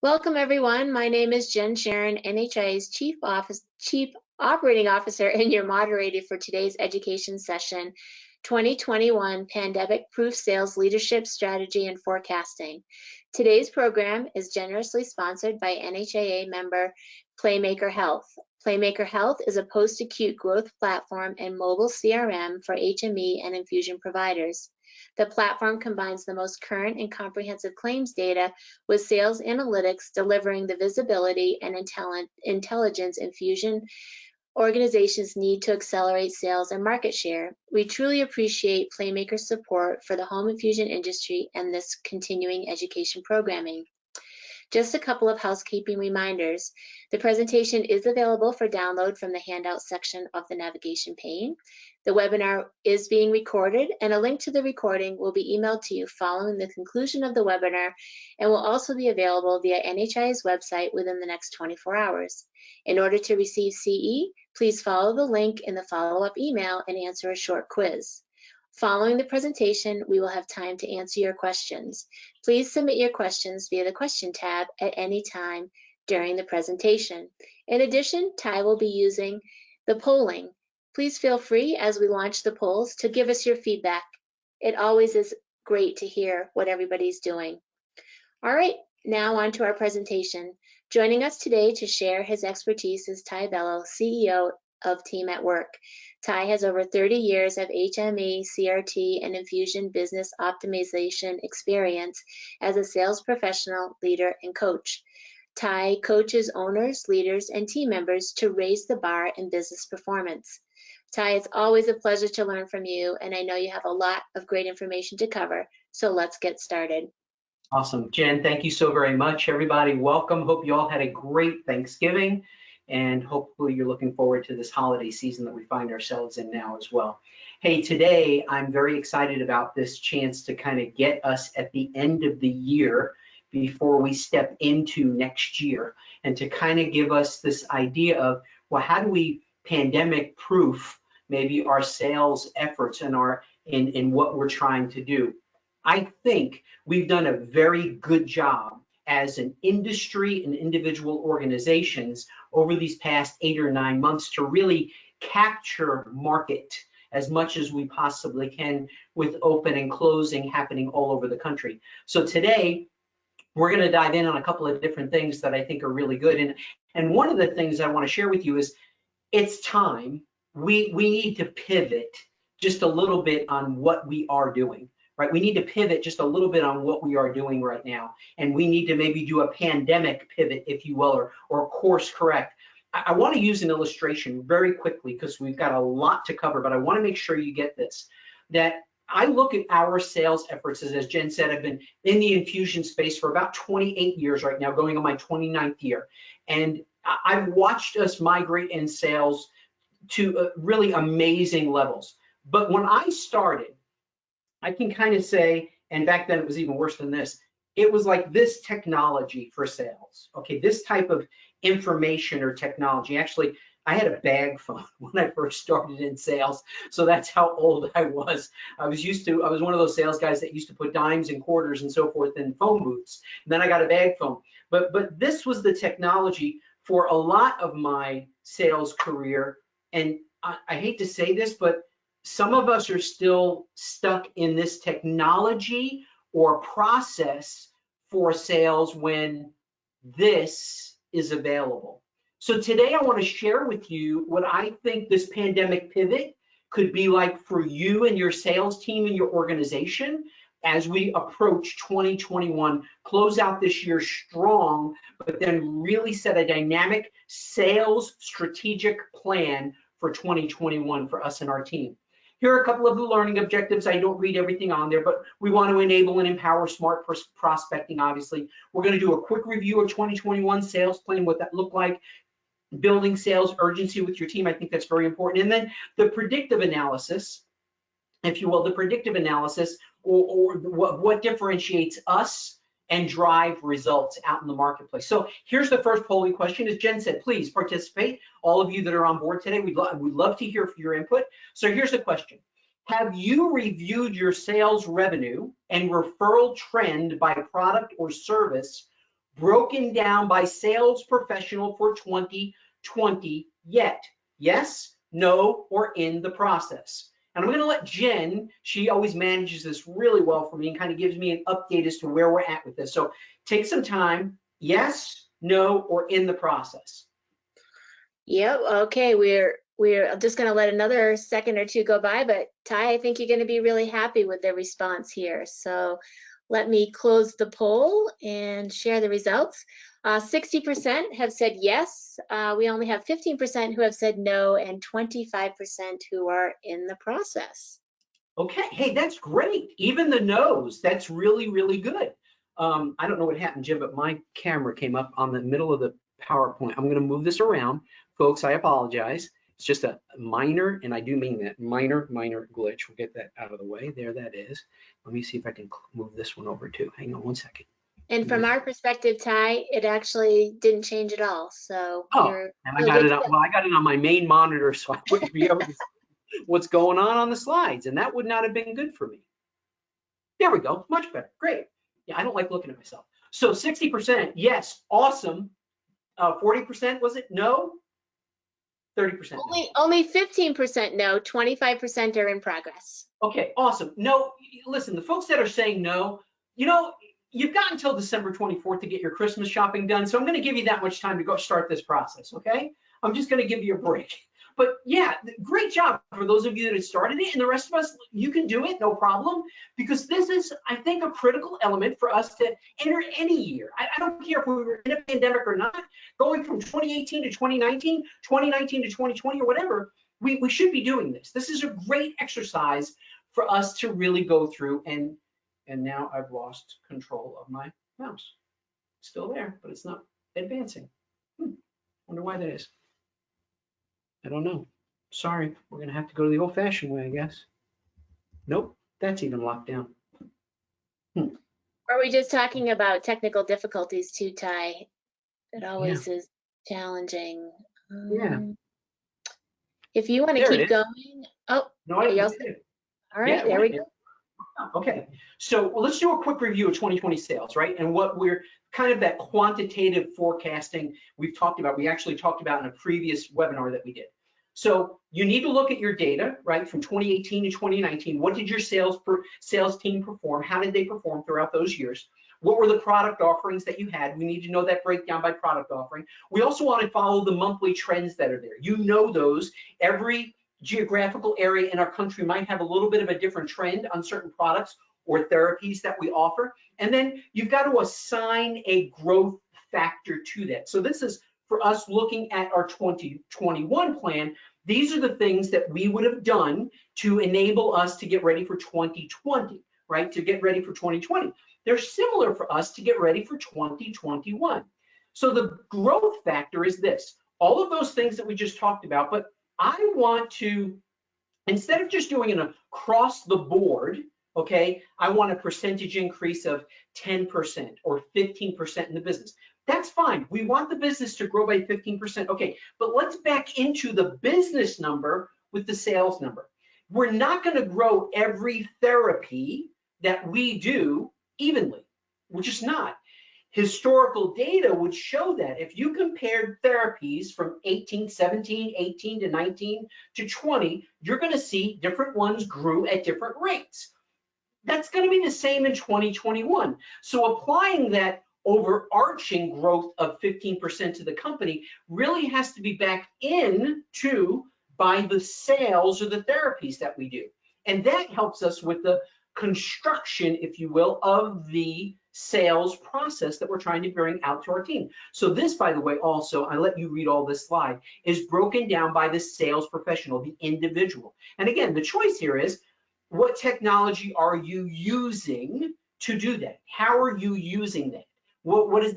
Welcome, everyone. My name is Jen Sharon, NHIA's Chief Operating Officer, and your moderator for today's education session, 2021 Pandemic Proof Sales Leadership Strategy and Forecasting. Today's program is generously sponsored by NHIA member Playmaker Health. Playmaker Health is a post-acute growth platform and mobile CRM for HME and infusion providers. The platform combines the most current and comprehensive claims data with sales analytics, delivering the visibility and intelligence infusion organizations need to accelerate sales and market share. We truly appreciate Playmaker's support for the home infusion industry and this continuing education programming. Just a couple of housekeeping reminders. The presentation is available for download from the handout section of the navigation pane. The webinar is being recorded, and a link to the recording will be emailed to you following the conclusion of the webinar and will also be available via NHIA's website within the next 24 hours. In order to receive CE, please follow the link in the follow-up email and answer a short quiz. Following the presentation, we will have time to answer your questions. Please submit your questions via the question tab at any time during the presentation. In addition, Ty will be using the polling. Please feel free as we launch the polls to give us your feedback. It always is great to hear what everybody's doing. All right, now on to our presentation. Joining us today to share his expertise is Ty Bello, CEO of Team at Work. Ty has over 30 years of HME, CRT, and infusion business optimization experience as a sales professional, leader, and coach. Ty coaches owners, leaders, and team members to raise the bar in business performance. Ty, it's always a pleasure to learn from you, and I know you have a lot of great information to cover, so let's get started. Awesome. Jen, thank you so very much. Everybody, welcome. Hope you all had a great Thanksgiving, and hopefully you're looking forward to this holiday season that we find ourselves in now as well. Hey, today I'm very excited about this chance to kind of get us at the end of the year before we step into next year, and to kind of give us this idea of, well, how do we pandemic proof maybe our sales efforts and in what we're trying to do. I think we've done a very good job as an industry and individual organizations over these past 8 or 9 months to really capture market as much as we possibly can, with open and closing happening all over the country. So today we're going to dive in on a couple of different things that I think are really good. And one of the things I want to share with you is it's time. We need to pivot just a little bit on what we are doing. Right? We need to pivot just a little bit on what we are doing right now. And we need to maybe do a pandemic pivot, if you will, or course correct. I want to use an illustration very quickly because we've got a lot to cover, but I want to make sure you get this, that I look at our sales efforts, as Jen said, I've been in the infusion space for about 28 years right now, going on my 29th year. And I've watched us migrate in sales to really amazing levels. But when I started, I can kind of say, and back then it was even worse than this, it was like this technology for sales. Okay, this type of information or technology. Actually, I had a bag phone when I first started in sales, so that's how old I was. I was one of those sales guys that used to put dimes and quarters and so forth in phone booths. And then I got a bag phone. But this was the technology for a lot of my sales career. And I hate to say this, but some of us are still stuck in this technology or process for sales when this is available. So today I want to share with you what I think this pandemic pivot could be like for you and your sales team and your organization as we approach 2021, close out this year strong, but then really set a dynamic sales strategic plan for 2021 for us and our team. Here are a couple of the learning objectives. I don't read everything on there, but we want to enable and empower smart prospecting, obviously. We're going to do a quick review of 2021 sales plan, what that looked like, building sales urgency with your team. I think that's very important. And then the predictive analysis, if you will, the predictive analysis, or what differentiates us and drive results out in the marketplace. So here's the first polling question. As Jen said, please participate. All of you that are on board today, we'd love to hear your input. So here's the question. Have you reviewed your sales revenue and referral trend by product or service broken down by sales professional for 2020 yet? Yes, no, or in the process? And I'm going to let Jen, she always manages this really well for me and kind of gives me an update as to where we're at with this. So take some time. Yes, no, or in the process? Yep. Okay. We're just going to let another second or two go by, but Ty, I think you're going to be really happy with the response here. So let me close the poll and share the results. 60% have said yes. We only have 15% who have said no, and 25% who are in the process. Okay, hey, that's great. Even the no's, that's really, really good. I don't know what happened, Jim, but my camera came up on the middle of the PowerPoint. I'm gonna move this around. Folks, I apologize. It's just a minor, and I do mean that, minor glitch. We'll get that out of the way. There that is. Let me see if I can move this one over too. Hang on one second. And from our perspective, Ty, it actually didn't change at all. So and I got it on, well, I got it on my main monitor, so I wouldn't be able to see what's going on the slides, and that would not have been good for me. There we go, much better, great. Yeah, I don't like looking at myself. So 60%, yes, awesome. 40% was it no? 30% no. Only 15% no, 25% are in progress. Okay, awesome. No, listen, the folks that are saying no, you know, you've got until December 24th to get your Christmas shopping done, so I'm going to give you that much time to go start this process, okay? I'm just going to give you a break. But yeah, great job for those of you that have started it, and the rest of us, you can do it, no problem, because this is, I think, a critical element for us to enter any year. I don't care if we were in a pandemic or not, going from 2018 to 2019, 2019 to 2020 or whatever, we should be doing this. This is a great exercise for us to really go through, and now I've lost control of my mouse. It's still there, but it's not advancing. Wonder why that is. I don't know. Sorry, we're gonna have to go to the old-fashioned way, I guess. Nope, that's even locked down. Are we just talking about technical difficulties too, Ty? It always is challenging. Yeah. If you want to keep going. Oh, no, all right, there we go. Okay, so let's do a quick review of 2020 sales, right? And what we're kind of that quantitative forecasting we've talked about. We actually talked about in a previous webinar that we did. So you need to look at your data, right, from 2018 to 2019. What did your sales team perform? How did they perform throughout those years? What were the product offerings that you had? We need to know that breakdown by product offering. We also want to follow the monthly trends that are there. You know those. Every geographical area in our country might have a little bit of a different trend on certain products or therapies that we offer. And then you've got to assign a growth factor to that. So this is for us looking at our 2021 plan. These are the things that we would have done to enable us to get ready for 2020, right? To get ready for 2020. They're similar for us to get ready for 2021. So the growth factor is this, all of those things that we just talked about, but I want to, instead of just doing an across the board, okay, I want a percentage increase of 10% or 15% in the business. That's fine. We want the business to grow by 15%. Okay, but let's back into the business number with the sales number. We're not going to grow every therapy that we do evenly. We're just not. Historical data would show that if you compared therapies from 17, 18 to 19 to 20, you're going to see different ones grew at different rates. That's going to be the same in 2021. So applying that overarching growth of 15% to the company really has to be back into by the sales or the therapies that we do. And that helps us with the construction, if you will, of the sales process that we're trying to bring out to our team. So this, by the way, also, I let you read all this slide, is broken down by the sales professional, the individual. And again, the choice here is, what technology are you using to do that? How are you using that? What does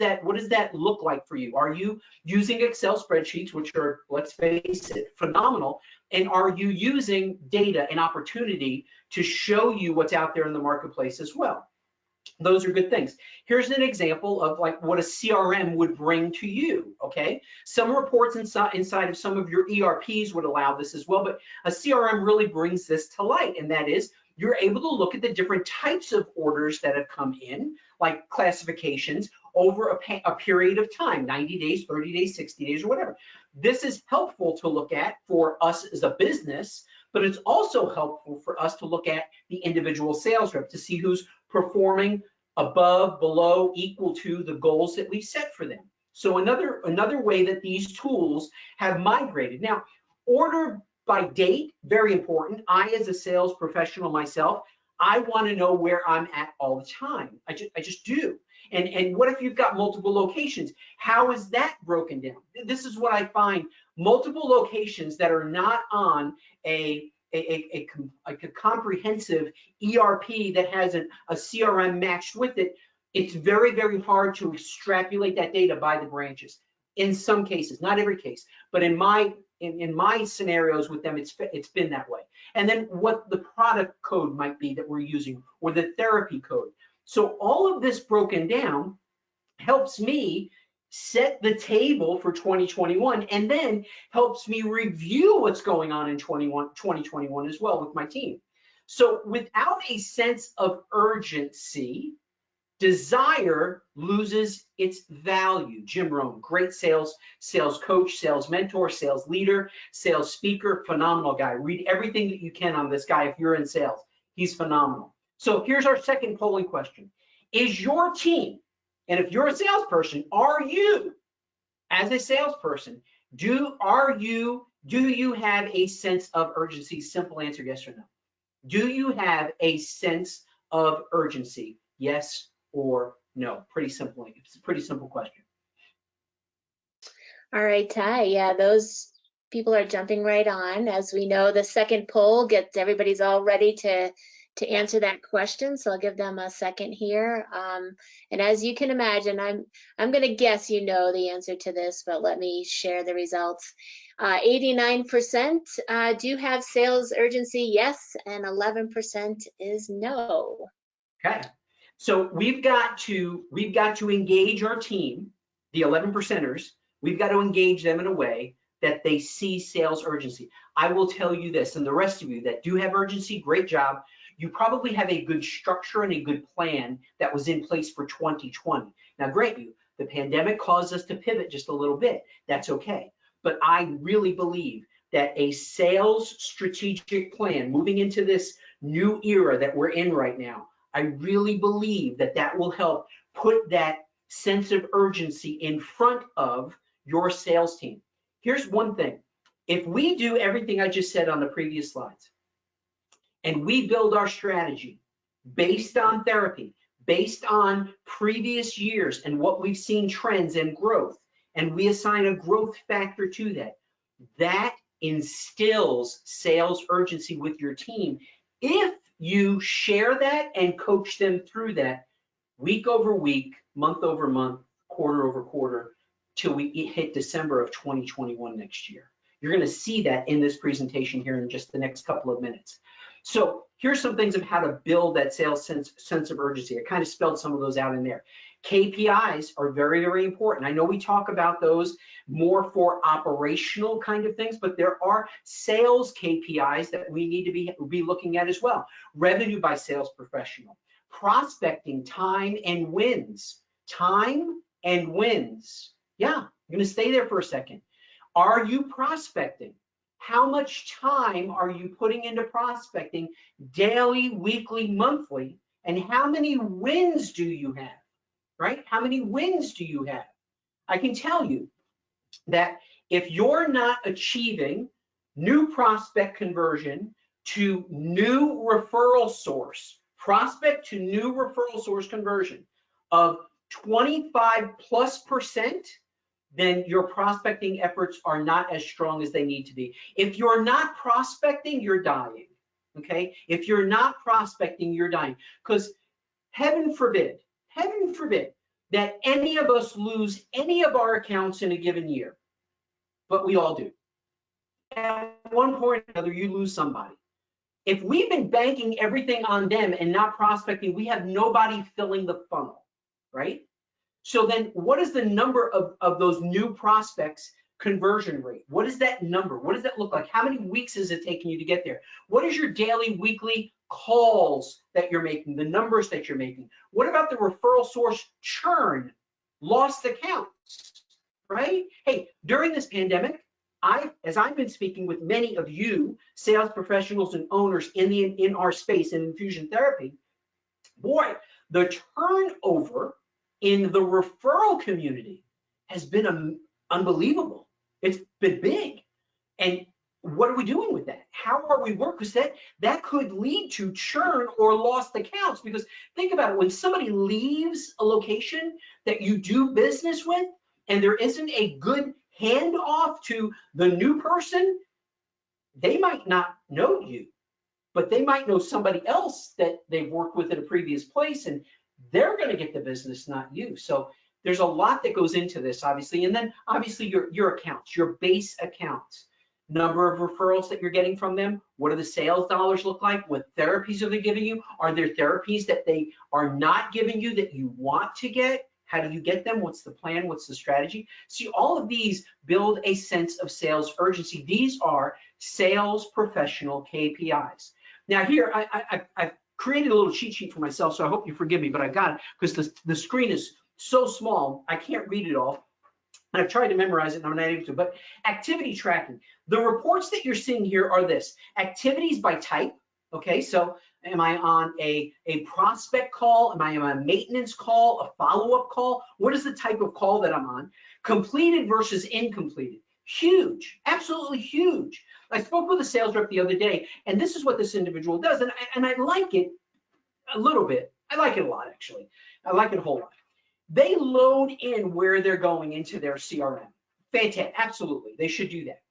that look like for you? Are you using Excel spreadsheets, which are, let's face it, phenomenal? And are you using data and opportunity to show you what's out there in the marketplace as well? Those are good things. Here's an example of like what a CRM would bring to you, okay? Some reports inside of some of your ERPs would allow this as well, but a CRM really brings this to light, and that is you're able to look at the different types of orders that have come in, like classifications. over a period of time, 90 days, 30 days, 60 days, or whatever. This is helpful to look at for us as a business, but it's also helpful for us to look at the individual sales rep to see who's performing above, below, equal to the goals that we set for them. So another way that these tools have migrated. Now, order by date, very important. I, as a sales professional myself, I want to know where I'm at all the time. I just do. And what if you've got multiple locations? How is that broken down? This is what I find. Multiple locations that are not on a comprehensive ERP that has a CRM matched with it, it's very, very hard to extrapolate that data by the branches. In some cases, not every case, but in my scenarios with them, it's been that way. And then what the product code might be that we're using, or the therapy code. So all of this broken down helps me set the table for 2021, and then helps me review what's going on in 2021 as well with my team. So without a sense of urgency, desire loses its value. Jim Rohn, great sales coach, sales mentor, sales leader, sales speaker, phenomenal guy. Read everything that you can on this guy if you're in sales. He's phenomenal. So here's our second polling question. Is your team, and if you're a salesperson, are you, as a salesperson, do you have a sense of urgency? Simple answer, yes or no. Do you have a sense of urgency? Yes or no? Pretty simple. It's a pretty simple question. All right, Ty. Yeah, those people are jumping right on. As we know, the second poll gets everybody's all ready to answer that question. So I'll give them a second here. And as you can imagine, I'm going to guess you know the answer to this, but let me share the results. 89% do have sales urgency, yes, and 11% is no. Okay. So we've got to engage our team, the 11%ers. We've got to engage them in a way that they see sales urgency. I will tell you this, and the rest of you that do have urgency, great job. You probably have a good structure and a good plan that was in place for 2020. Now, grant you, the pandemic caused us to pivot just a little bit. That's okay. But I really believe that a sales strategic plan moving into this new era that we're in right now, I really believe that that will help put that sense of urgency in front of your sales team. Here's one thing. If we do everything I just said on the previous slides, and we build our strategy based on therapy, based on previous years and what we've seen trends and growth, and we assign a growth factor to that, that instills sales urgency with your team. If you share that and coach them through that week over week, month over month, quarter over quarter, till we hit December of 2021 next year. You're going to see that in this presentation here in just the next couple of minutes. So here's some things of how to build that sales sense of urgency. I kind of spelled some of those out in there. KPIs are very, very important. I know we talk about those more for operational kind of things, but there are sales KPIs that we need to be looking at as well. Revenue by sales professional, prospecting, time and wins. Time and wins. Yeah, I'm going to stay there for a second. Are you prospecting? How much time are you putting into prospecting daily, weekly, monthly? And how many wins do you have, right? How many wins do you have? I can tell you that if you're not achieving new prospect conversion to new referral source, prospect to new referral source conversion of 25+%, then your prospecting efforts are not as strong as they need to be. If you're not prospecting, you're dying, okay? If you're not prospecting, you're dying. Because heaven forbid that any of us lose any of our accounts in a given year, but we all do. At one point or another, you lose somebody. If we've been banking everything on them and not prospecting, we have nobody filling the funnel, right? So then what is the number of those new prospects conversion rate? What is that number? What does that look like? How many weeks is it taking you to get there? What is your daily, weekly calls that you're making, the numbers that you're making? What about the referral source churn? lost accounts, right? Hey, during this pandemic, as I've been speaking with many of you, sales professionals and owners in our space in infusion therapy, boy, the turnover in the referral community has been unbelievable. It's been big. And what are we doing with that? How are we working? Because that could lead to churn or lost accounts. Because think about it, when somebody leaves a location that you do business with and there isn't a good handoff to the new person, they might not know you, but they might know somebody else that they've worked with at a previous place, and they're going to get the business, not you. So there's a lot that goes into this, obviously. And then obviously your accounts, your base accounts, number of referrals that you're getting from them. What do the sales dollars look like? What therapies are they giving you? Are there therapies that they are not giving you that you want to get? How do you get them? What's the plan? What's the strategy? See, all of these build a sense of sales urgency. These are sales professional KPIs. Now here, I've created a little cheat sheet for myself, so I hope you forgive me, but I got it because the screen is so small, I can't read it all. And I've tried to memorize it and I'm not able to, but activity tracking. The reports that you're seeing here are this: activities by type. Okay, so am I on a prospect call? Am I on a maintenance call, a follow-up call? What is the type of call that I'm on? Completed versus incompleted. Huge, absolutely huge. I spoke with a sales rep the other day, and this is what this individual does, and I like it a little bit. I like it a lot, actually. I like it a whole lot. They load in where they're going into their CRM. Fantastic, absolutely, they should do that.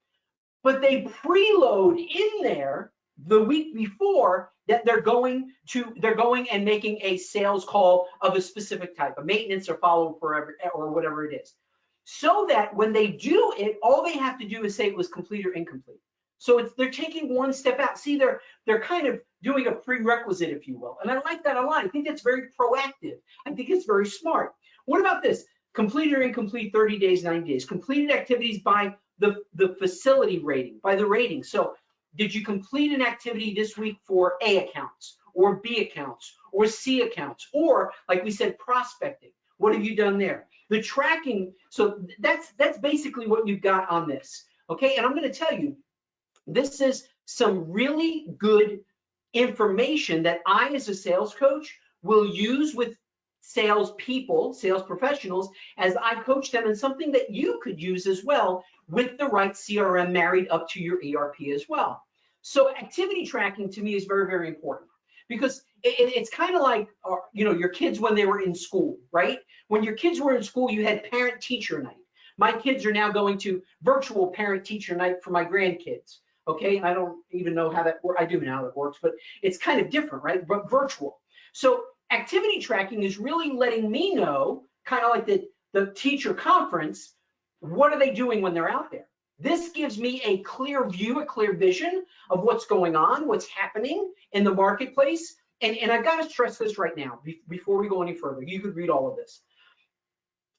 But they preload in there the week before that they're going and making a sales call of a specific type, a maintenance or follow-up or whatever it is. So that when they do it, all they have to do is say it was complete or incomplete. So they're taking one step out. See, they're kind of doing a prerequisite, if you will. And I like that a lot. I think that's very proactive. I think it's very smart. What about this? Complete or incomplete, 30 days, 90 days. Completed activities by the facility rating, by the rating. So did you complete an activity this week for A accounts or B accounts or C accounts? Or like we said, prospecting. What have you done there? The tracking, so that's basically what you've got on this. Okay, and I'm going to tell you, this is some really good information that I, as a sales coach, will use with sales people, sales professionals, as I coach them, and something that you could use as well with the right CRM married up to your ERP as well. So activity tracking to me is very, very important, because it's kind of like, your kids when they were in school, right? When your kids were in school, you had parent-teacher night. My kids are now going to virtual parent-teacher night for my grandkids. Okay, I don't even know how that works. I do know how that works, but it's kind of different, right? But virtual. So activity tracking is really letting me know, kind of like the teacher conference, what are they doing when they're out there? This gives me a clear view, a clear vision of what's going on, what's happening in the marketplace. And I've got to stress this right now before we go any further. You could read all of this.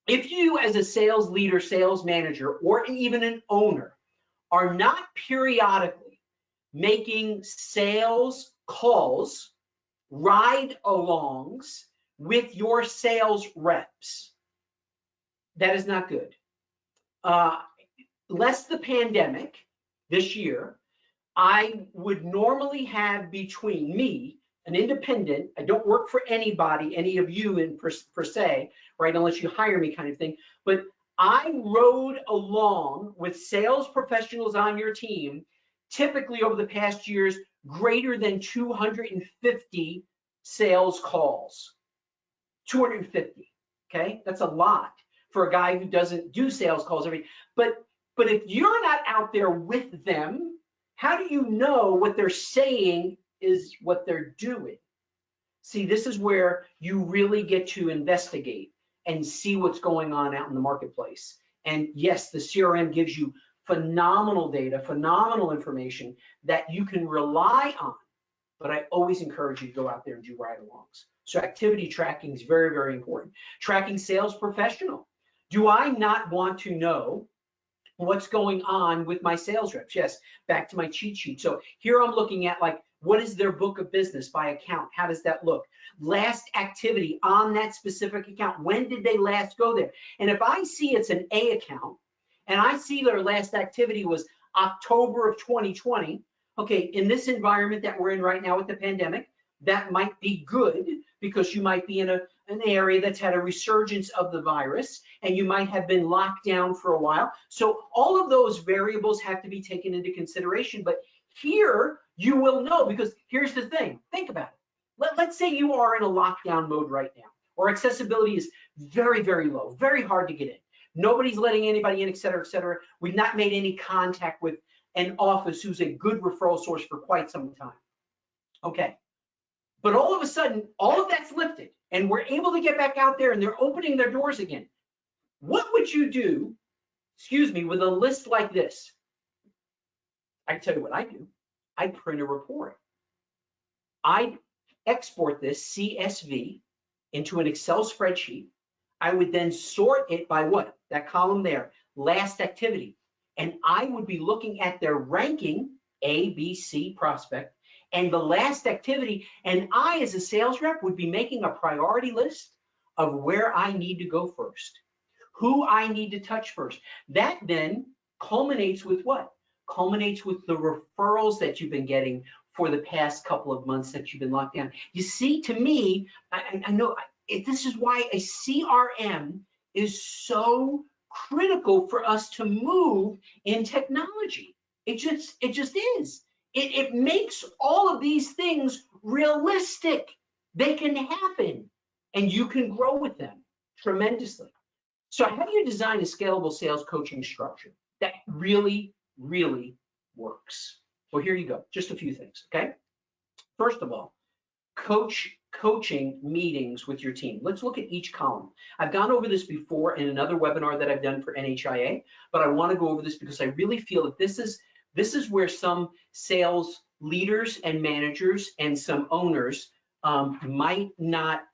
If you, as a sales leader, sales manager, or even an owner, are not periodically making sales calls, ride-alongs with your sales reps, that is not good. Less the pandemic this year, I would normally have between me, an independent, I don't work for anybody, any of you in per se, right, unless you hire me kind of thing, but I rode along with sales professionals on your team, typically over the past years, greater than 250 sales calls. 250, okay? That's a lot for a guy who doesn't do sales calls every day. But if you're not out there with them, how do you know what they're saying is what they're doing? See, this is where you really get to investigate and see what's going on out in the marketplace. And yes, the CRM gives you phenomenal data, phenomenal information that you can rely on, but I always encourage you to go out there and do ride-alongs. So activity tracking is very, very important. Tracking sales professional. Do I not want to know what's going on with my sales reps? Yes, back to my cheat sheet. So here I'm looking at like What is their book of business by account? How does that look? Last activity on that specific account. When did they last go there? And if I see it's an A account and I see their last activity was October of 2020, okay, in this environment that we're in right now with the pandemic, that might be good because you might be in an area that's had a resurgence of the virus and you might have been locked down for a while. So all of those variables have to be taken into consideration. But here you will know, because here's the thing, think about it. Let's say you are in a lockdown mode right now, or accessibility is very, very low, very hard to get in. Nobody's letting anybody in, et cetera, et cetera. We've not made any contact with an office who's a good referral source for quite some time. Okay. But all of a sudden, all of that's lifted and we're able to get back out there and they're opening their doors again. What would you do, with a list like this? I can tell you what I do. I print a report. I export this CSV into an Excel spreadsheet. I would then sort it by what? That column there, last activity. And I would be looking at their ranking, A, B, C prospect, and the last activity. And I, as a sales rep, would be making a priority list of where I need to go first, who I need to touch first. That then culminates with what? Culminates with the referrals that you've been getting for the past couple of months that you've been locked down. You see, to me, I know this is why a CRM is so critical for us to move in technology. It just is. It makes all of these things realistic. They can happen, and you can grow with them tremendously. So how do you design a scalable sales coaching structure that really, really works? Well, here you go. Just a few things, okay? First of all, coaching meetings with your team. Let's look at each column. I've gone over this before in another webinar that I've done for NHIA, but I want to go over this because I really feel that this is where some sales leaders and managers and some owners might not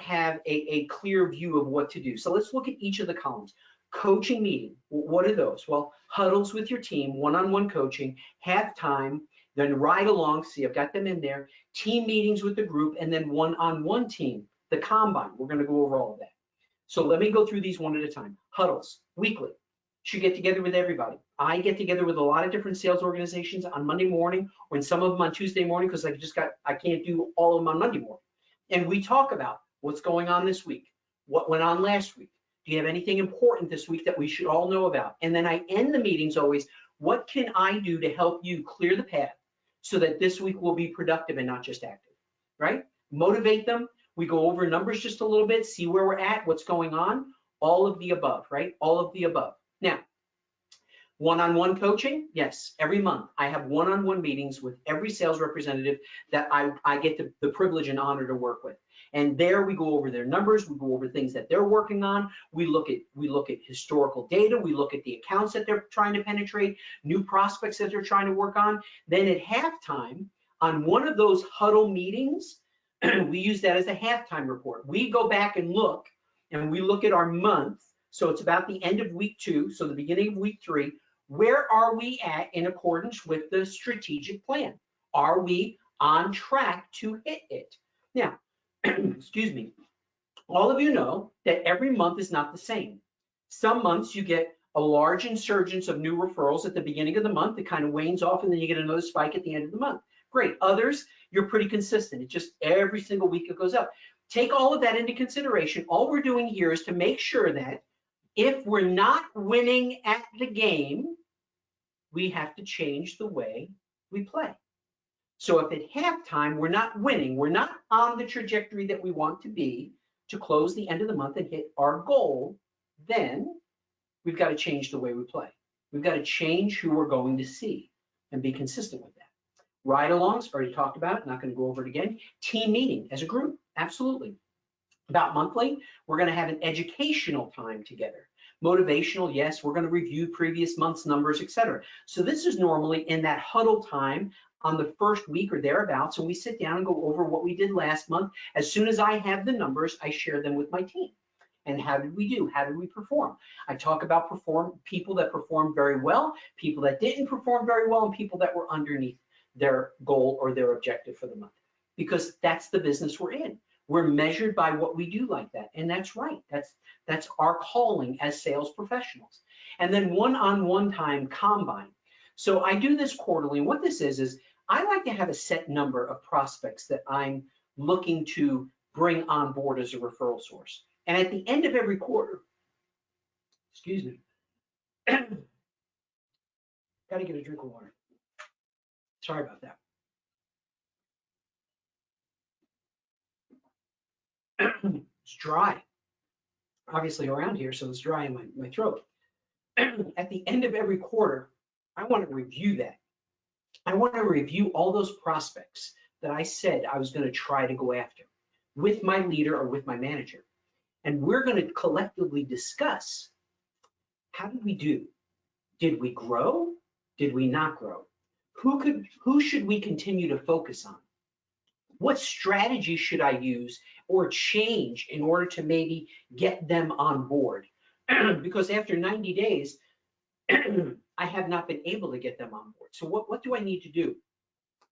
have a clear view of what to do. So let's look at each of the columns. Coaching meeting, what are those? Well, huddles with your team, one-on-one coaching, halftime, then ride along, see I've got them in there, team meetings with the group, and then one-on-one team, the combine. We're gonna go over all of that. So let me go through these one at a time. Huddles, weekly, should get together with everybody. I get together with a lot of different sales organizations on Monday morning, or in some of them on Tuesday morning, because I can't do all of them on Monday morning. And we talk about what's going on this week, what went on last week. Do you have anything important this week that we should all know about? And then I end the meetings always, what can I do to help you clear the path so that this week will be productive and not just active, right? Motivate them. We go over numbers just a little bit, see where we're at, what's going on, all of the above, right? All of the above. Now, one-on-one coaching, yes, every month I have one-on-one meetings with every sales representative that I get the privilege and honor to work with. And there we go over their numbers, we go over things that they're working on, we look at historical data, we look at the accounts that they're trying to penetrate, new prospects that they're trying to work on. Then at halftime, on one of those huddle meetings, we use that as a halftime report. We go back and look at our month. So it's about the end of week 2, so the beginning of week 3. Where are we at in accordance with the strategic plan? Are we on track to hit it? Now, excuse me, all of you know that every month is not the same. Some months you get a large insurgence of new referrals at the beginning of the month. It kind of wanes off and then you get another spike at the end of the month. Great. Others, you're pretty consistent. It just every single week it goes up. Take all of that into consideration. All we're doing here is to make sure that if we're not winning at the game, we have to change the way we play. So if at halftime we're not winning, we're not on the trajectory that we want to be to close the end of the month and hit our goal, then we've got to change the way we play. We've got to change who we're going to see and be consistent with that. Ride-alongs, already talked about it, not going to go over it again. Team meeting as a group, absolutely. About monthly, we're going to have an educational time together. Motivational, yes, we're going to review previous month's numbers, etc. So this is normally in that huddle time on the first week or thereabouts, and we sit down and go over what we did last month. As soon as I have the numbers, I share them with my team. And how did we do? How did we perform? I talk about people that performed very well, people that didn't perform very well, and people that were underneath. their goal or their objective for the month, because that's the business we're in. We're measured by what we do like that. And that's right. That's our calling as sales professionals. And then one-on-one time combine. So I do this quarterly. And what this is I like to have a set number of prospects that I'm looking to bring on board as a referral source. And at the end of every quarter, excuse me, got to get a drink of water. Sorry about that. It's dry, obviously around here, so it's dry in my throat. At the end of every quarter, I want to review that. I want to review all those prospects that I said I was going to try to go after with my leader or with my manager. And we're going to collectively discuss, how did we do? Did we grow? Did we not grow? Who should we continue to focus on? What strategy should I use or change in order to maybe get them on board? Because after 90 days, I have not been able to get them on board. So what do I need to do?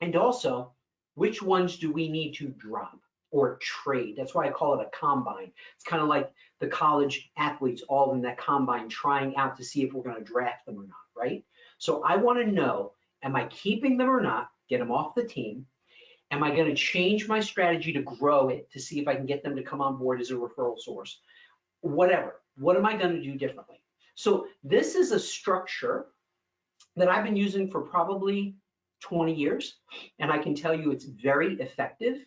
And also, which ones do we need to drop or trade? That's why I call it a combine. It's kind of like the college athletes all in that combine trying out to see if we're going to draft them or not, right? So I want to know, am I keeping them or not? Get them off the team. Am I going to change my strategy to grow it to see if I can get them to come on board as a referral source? Whatever. What am I going to do differently? So this is a structure that I've been using for probably 20 years, and I can tell you it's very effective.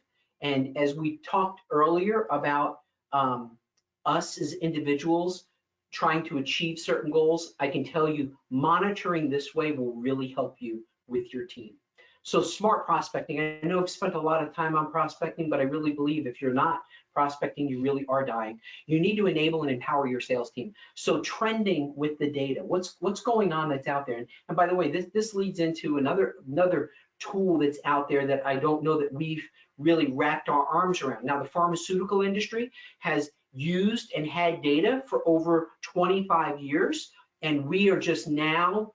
And as we talked earlier about us as individuals trying to achieve certain goals, I can tell you monitoring this way will really help you with your team. So smart prospecting. I know I've spent a lot of time on prospecting, but I really believe if you're not prospecting, you really are dying. You need to enable and empower your sales team. So trending with the data, what's going on that's out there? And by the way, this leads into another tool that's out there that I don't know that we've really wrapped our arms around. Now, the pharmaceutical industry has used and had data for over 25 years, and we are just now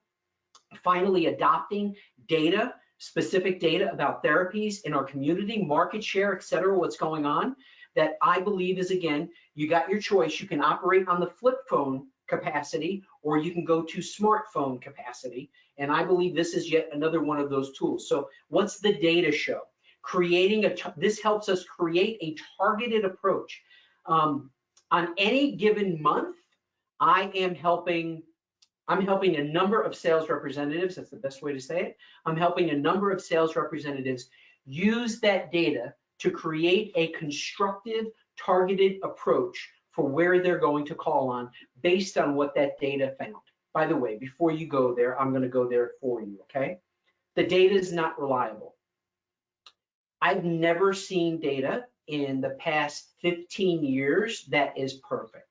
finally adopting data, specific data about therapies in our community, market share, et cetera, what's going on, that I believe is, again, you got your choice. You can operate on the flip phone capacity, or you can go to smartphone capacity. And I believe this is yet another one of those tools. So what's the data show? This helps us create a targeted approach. On any given month, I'm helping a number of sales representatives, that's the best way to say it. I'm helping a number of sales representatives use that data to create a constructive, targeted approach for where they're going to call on based on what that data found. By the way, before you go there, I'm going to go there for you, okay? The data is not reliable. I've never seen data in the past 15 years that is perfect.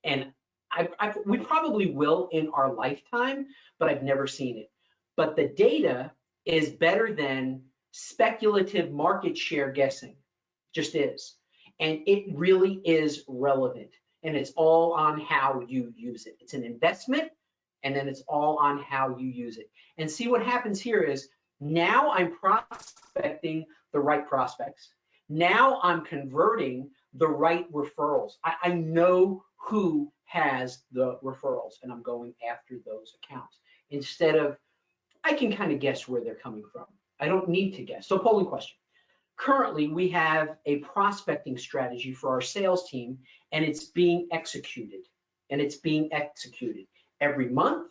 And we probably will in our lifetime, but I've never seen it. But the data is better than speculative market share guessing, just is. And it really is relevant. And it's all on how you use it. It's an investment, and then it's all on how you use it. And see, what happens here is now I'm prospecting the right prospects. Now I'm converting the right referrals. I know who has the referrals, and I'm going after those accounts. Instead of, I can kind of guess where they're coming from. I don't need to guess. So polling question. Currently, we have a prospecting strategy for our sales team, and it's being executed. And it's being executed every month,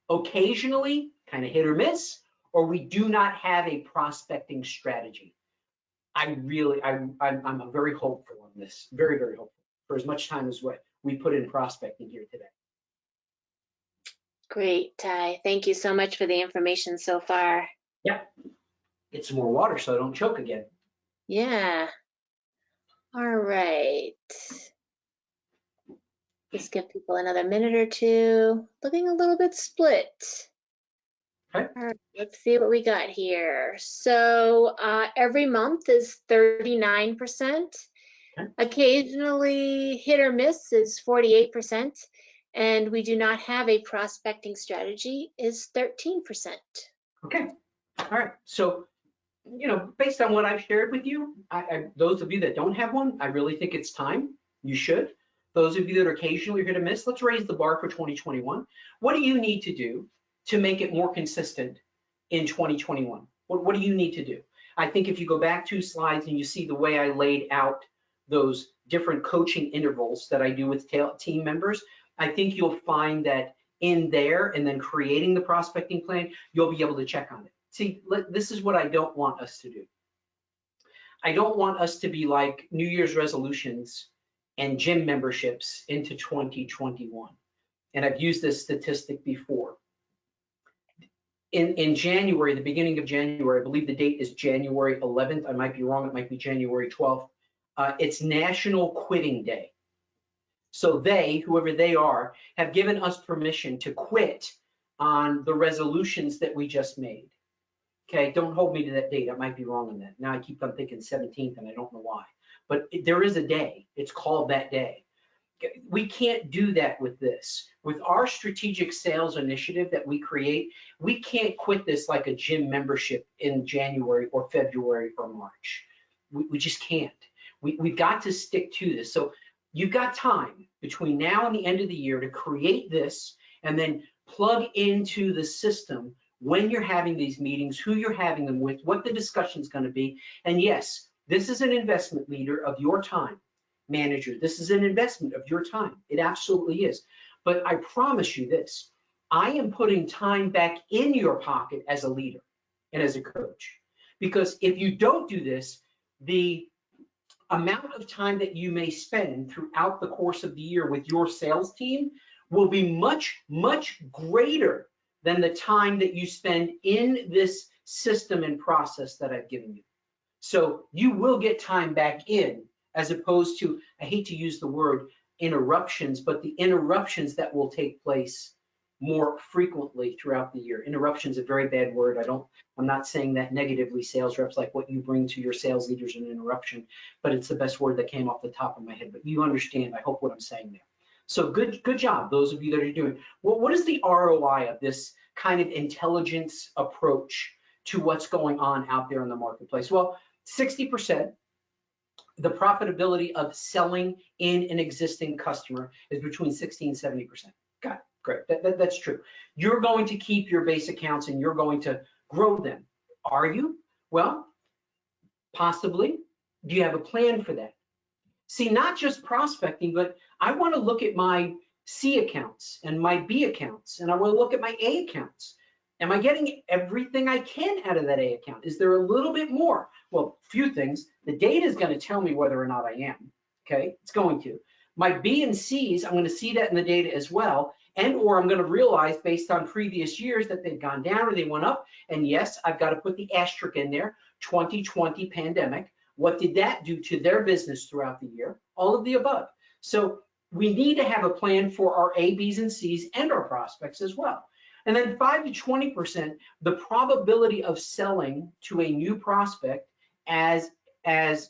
occasionally, kind of hit or miss, or we do not have a prospecting strategy. I'm very hopeful on this, very, very hopeful, for as much time as what we put in prospecting here today. Great, Ty. Thank you so much for the information so far. Yeah, get some more water so I don't choke again. Yeah. All right. Just give people another minute or two. Looking a little bit split. Okay. All right, let's see what we got here. So every month is 39%. Okay. Occasionally hit or miss is 48%. And we do not have a prospecting strategy is 13%. Okay. All right, so, based on what I've shared with you, those of you that don't have one, I really think it's time. You should. Those of you that are occasionally hit or miss, let's raise the bar for 2021. What do you need to do to make it more consistent in 2021? What do you need to do? I think if you go back 2 slides and you see the way I laid out those different coaching intervals that I do with team members, I think you'll find that in there and then creating the prospecting plan, you'll be able to check on it. See, this is what I don't want us to do. I don't want us to be like New Year's resolutions and gym memberships into 2021. And I've used this statistic before. In January, the beginning of January, I believe the date is January 11th. I might be wrong. It might be January 12th. It's National Quitting Day. So they, whoever they are, have given us permission to quit on the resolutions that we just made. Okay, don't hold me to that date. I might be wrong on that. Now I keep on thinking 17th and I don't know why. But there is a day. It's called that day. We can't do that with this. With our strategic sales initiative that we create, we can't quit this like a gym membership in January or February or March. We just can't. We've got to stick to this. So you've got time between now and the end of the year to create this and then plug into the system when you're having these meetings, who you're having them with, what the discussion is going to be. And yes, this is an investment, leader, of your time. Manager, this is an investment of your time. It absolutely is. But I promise you this, I am putting time back in your pocket as a leader and as a coach. Because if you don't do this, the amount of time that you may spend throughout the course of the year with your sales team will be much, much greater than the time that you spend in this system and process that I've given you. So you will get time back in, as opposed to, I hate to use the word interruptions, but the interruptions that will take place more frequently throughout the year. Interruption is a very bad word. I'm not saying that negatively, sales reps, like what you bring to your sales leaders an interruption, but it's the best word that came off the top of my head. But you understand, I hope, what I'm saying there. So good job, those of you that are doing. Well, what is the ROI of this kind of intelligence approach to what's going on out there in the marketplace? Well, 60%. The profitability of selling in an existing customer is between 60 and 70%. Got it. Great. That's true. You're going to keep your base accounts and you're going to grow them. Are you? Well, possibly. Do you have a plan for that? See, not just prospecting, but I want to look at my C accounts and my B accounts, and I want to look at my A accounts. Am I getting everything I can out of that A account? Is there a little bit more? Well, few things. The data is going to tell me whether or not I am. Okay, it's going to. My B and C's, I'm going to see that in the data as well, and or I'm going to realize based on previous years that they've gone down or they went up. And yes, I've got to put the asterisk in there. 2020 pandemic. What did that do to their business throughout the year? All of the above. So we need to have a plan for our A, B's, and C's and our prospects as well. And then 5 to 20%, the probability of selling to a new prospect is as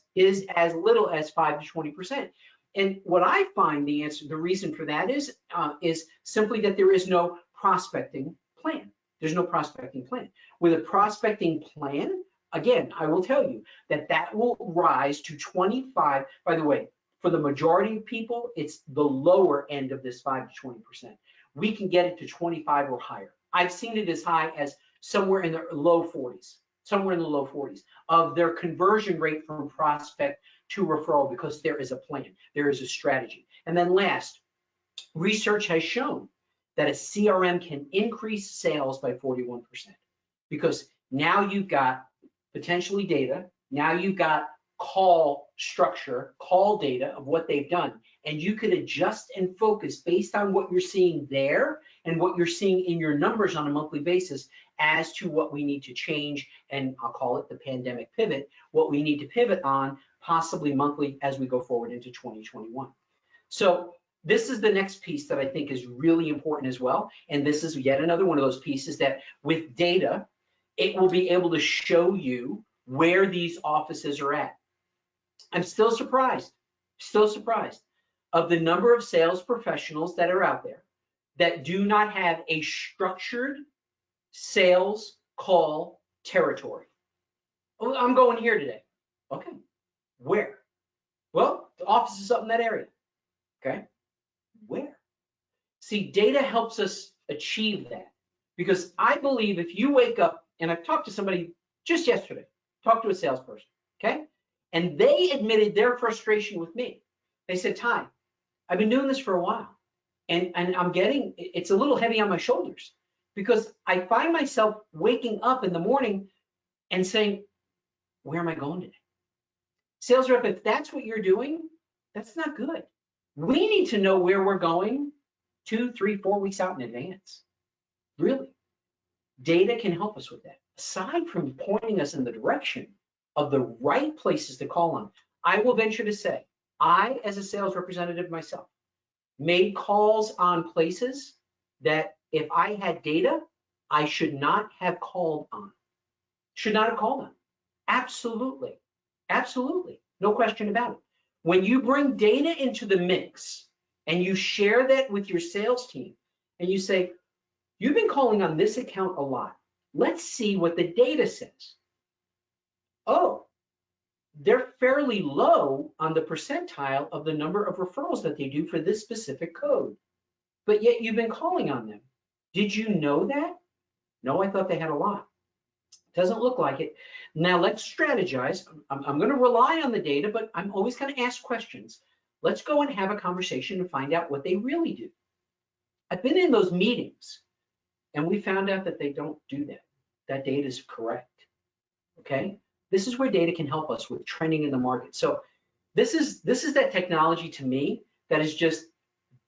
little as 5 to 20%. And what I find the reason for that is simply that there is no prospecting plan. There's no prospecting plan. With a prospecting plan, again, I will tell you that will rise to 25. By the way, for the majority of people, it's the lower end of this 5 to 20%. We can get it to 25 or higher. I've seen it as high as somewhere in the low 40s, of their conversion rate from prospect to referral, because there is a plan, there is a strategy. And then last, research has shown that a CRM can increase sales by 41%, because now you've got potentially data, now you've got call structure, call data of what they've done, and you could adjust and focus based on what you're seeing there and what you're seeing in your numbers on a monthly basis as to what we need to change, and I'll call it the pandemic pivot, what we need to pivot on possibly monthly as we go forward into 2021. So this is the next piece that I think is really important as well, and this is yet another one of those pieces that with data, it will be able to show you where these offices are at. I'm still surprised of the number of sales professionals that are out there that do not have a structured sales call territory. Oh, I'm going here today. Okay, where? Well, the office is up in that area. Okay, where? See, data helps us achieve that, because I believe if you wake up, and I've talked to somebody just yesterday, talked to a salesperson, okay? And they admitted their frustration with me. They said, Ty, I've been doing this for a while, and I'm getting, it's a little heavy on my shoulders, because I find myself waking up in the morning and saying, where am I going today? Sales rep, if that's what you're doing, that's not good. We need to know where we're going 2, 3, 4 weeks out in advance. Really, data can help us with that. Aside from pointing us in the direction of the right places to call on, I will venture to say, I, as a sales representative myself, made calls on places that if I had data, I should not have called on. Should not have called on. Absolutely. Absolutely. No question about it. When you bring data into the mix and you share that with your sales team and you say, you've been calling on this account a lot. Let's see what the data says. Oh, they're fairly low on the percentile of the number of referrals that they do for this specific code, but yet you've been calling on them. Did you know that? No, I thought they had a lot. Doesn't look like it. Now let's strategize. I'm going to rely on the data, but I'm always going to ask questions. Let's go and have a conversation and find out what they really do. I've been in those meetings and we found out that they don't do that. That data is correct. Okay. This is where data can help us with trending in the market. So this is that technology to me that is just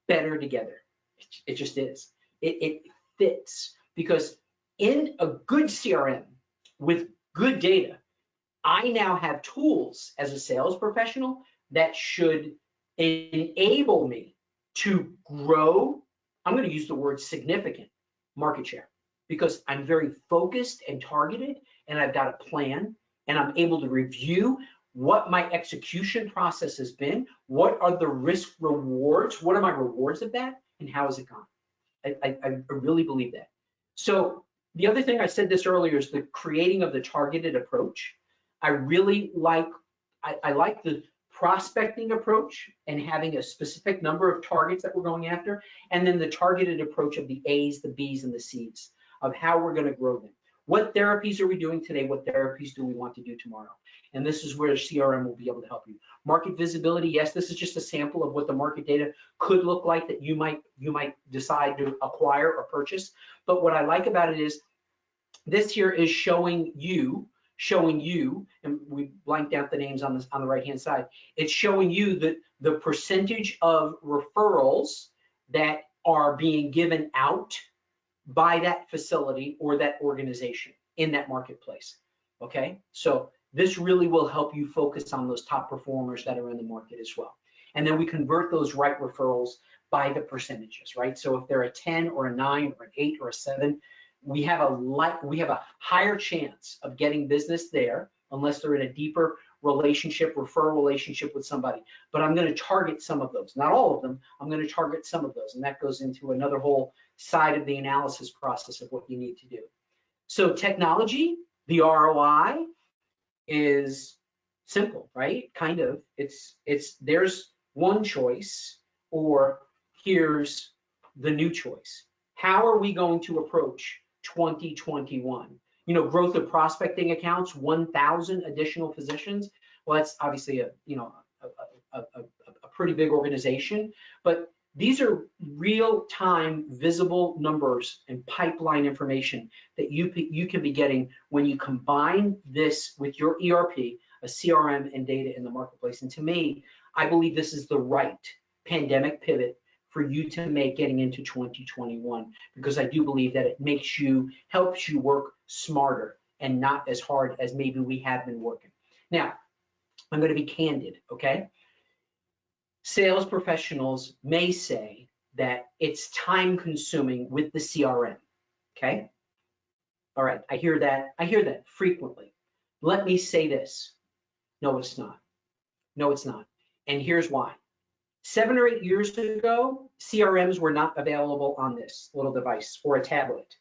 better together. It just is. It fits, because in a good CRM with good data, I now have tools as a sales professional that should enable me to grow. I'm going to use the word significant market share, because I'm very focused and targeted, and I've got a plan, and I'm able to review what my execution process has been, what are the risk rewards, what are my rewards of that, and how has it gone. I really believe that. So the other thing, I said this earlier, is the creating of the targeted approach. I really like, I like the prospecting approach and having a specific number of targets that we're going after, and then the targeted approach of the A's, the B's, and the C's of how we're going to grow them. What therapies are we doing today? What therapies do we want to do tomorrow? And this is where CRM will be able to help you. Market visibility, yes, this is just a sample of what the market data could look like that you might decide to acquire or purchase. But what I like about it is this here is showing you, and we blanked out the names on this on the right hand side. It's showing you the percentage of referrals that are being given out by that facility or that organization in that marketplace. Okay, so this really will help you focus on those top performers that are in the market as well. And then we convert those right referrals by the percentages, right? So if they're a 10 or a 9 or an 8 or a 7, we have a higher chance of getting business there, unless they're in a deeper relationship, referral relationship with somebody. But I'm going to target some of those, not all of them. I'm going to target some of those, and that goes into another whole side of the analysis process of what you need to do. So technology, the ROI is simple, right? Kind of. It's there's one choice, or here's the new choice. How are we going to approach 2021? You know, growth of prospecting accounts, 1,000 additional physicians. Well, that's obviously a pretty big organization, but these are real-time visible numbers and pipeline information that you can be getting when you combine this with your ERP, a CRM, and data in the marketplace. And to me, I believe this is the right pandemic pivot for you to make getting into 2021, because I do believe that it helps you work smarter and not as hard as maybe we have been working. Now, I'm going to be candid, okay? Sales professionals may say that it's time consuming with the CRM, okay? All right, I hear that frequently. Let me say this. No, it's not. No, it's not. And here's why. 7 or 8 years ago, CRMs were not available on this little device or a tablet.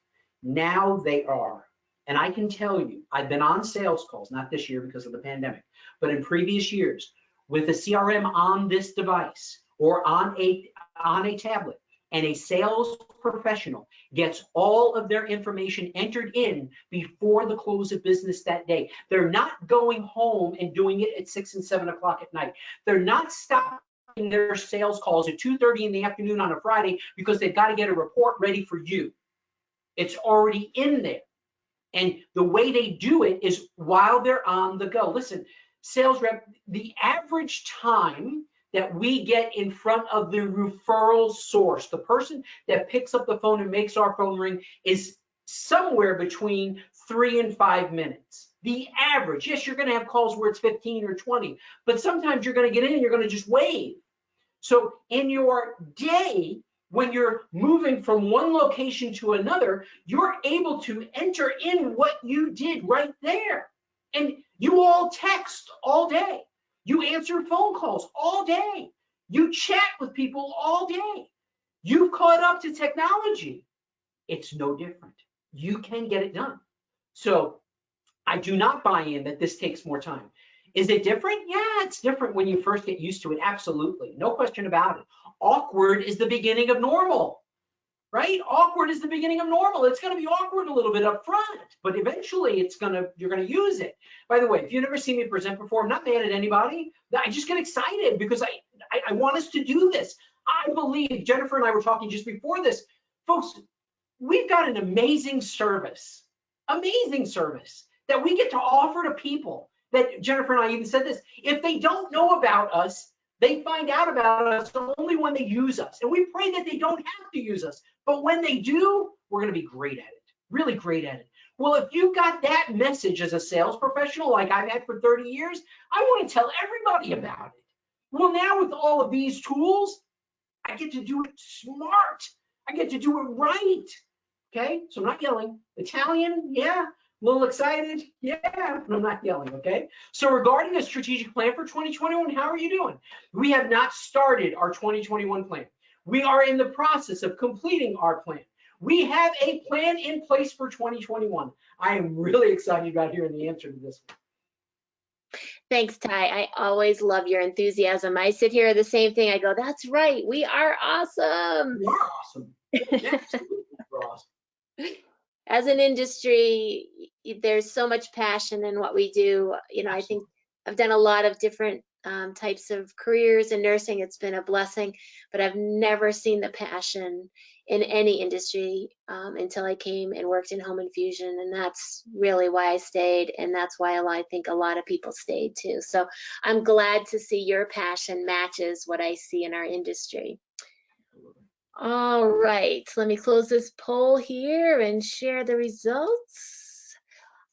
Now they are. And I can tell you, I've been on sales calls, not this year because of the pandemic, but in previous years with a CRM on this device or on a tablet, and a sales professional gets all of their information entered in before the close of business that day. They're not going home and doing it at 6 and 7 o'clock at night. They're not stopping their sales calls at 2:30 in the afternoon on a Friday because they've got to get a report ready for you. It's already in there. And the way they do it is while they're on the go. Listen, sales rep, the average time that we get in front of the referral source, the person that picks up the phone and makes our phone ring, is somewhere between 3 and 5 minutes. The average. Yes, you're going to have calls where it's 15 or 20, but sometimes you're going to get in and you're going to just wave. So in your day, when you're moving from one location to another, you're able to enter in what you did right there. And you all text all day. You answer phone calls all day. You chat with people all day. You've caught up to technology. It's no different. You can get it done. So I do not buy in that this takes more time. Is it different? Yeah, it's different when you first get used to it. Absolutely. No question about it. Awkward is the beginning of normal, right? Awkward is the beginning of normal. It's going to be awkward a little bit up front, but eventually you're going to use it. By the way, if you've never seen me present before, I'm not mad at anybody. I just get excited because I want us to do this. I believe, Jennifer and I were talking just before this, folks, we've got an amazing service that we get to offer to people. That Jennifer and I even said this, if they don't know about us, they find out about us only when they use us. And we pray that they don't have to use us. But when they do, we're going to be great at it, really great at it. Well, if you got that message as a sales professional like I've had for 30 years, I want to tell everybody about it. Well, now with all of these tools, I get to do it smart. I get to do it right. Okay, so I'm not yelling. Italian, yeah. A little excited? Yeah, but I'm not yelling, okay? So regarding a strategic plan for 2021, how are you doing? We have not started our 2021 plan. We are in the process of completing our plan. We have a plan in place for 2021. I am really excited about hearing the answer to this one. Thanks, Ty. I always love your enthusiasm. I sit here the same thing. I go, that's right. We are awesome. You are awesome. Absolutely, you're awesome. As an industry, there's so much passion in what we do. You know, I think I've done a lot of different types of careers in nursing. It's been a blessing, but I've never seen the passion in any industry until I came and worked in home infusion. And that's really why I stayed. And that's why I think a lot of people stayed too. So I'm glad to see your passion matches what I see in our industry. All right, let me close this poll here and share the results.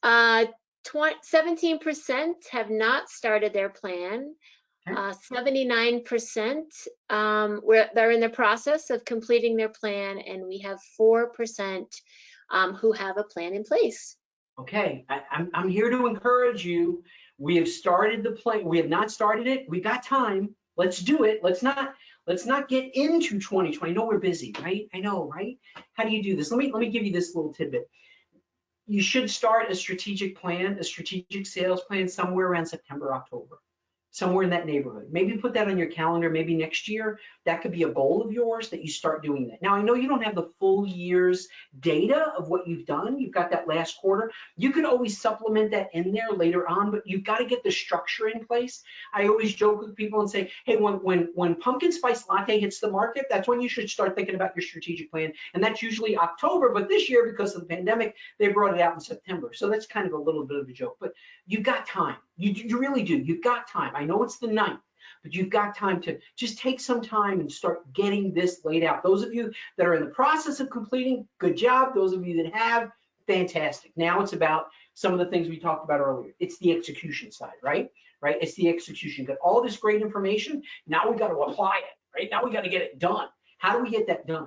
17% have not started their plan. 79% they're in the process of completing their plan, and we have 4% who have a plan in place. Okay, I'm here to encourage you. We have started the plan. We have not started it. We got time. Let's do it. Let's not get into 2020. I know we're busy, right? I know, right? How do you do this? Let me give you this little tidbit. You should start a strategic plan, a strategic sales plan somewhere around September, October, somewhere in that neighborhood. Maybe put that on your calendar. Maybe next year, that could be a goal of yours that you start doing that. Now, I know you don't have the full year's data of what you've done. You've got that last quarter. You can always supplement that in there later on, but you've got to get the structure in place. I always joke with people and say, hey, when pumpkin spice latte hits the market, that's when you should start thinking about your strategic plan. And that's usually October, but this year, because of the pandemic, they brought it out in September. So that's kind of a little bit of a joke, but you've got time. You really do. You've got time. I know it's the 9th, but you've got time to just take some time and start getting this laid out. Those of you that are in the process of completing, good job. Those of you that have, fantastic. Now it's about some of the things we talked about earlier. It's the execution side, right? It's the execution. Got all this great information. Now we got to apply it, right? Now we got to get it done. How do we get that done?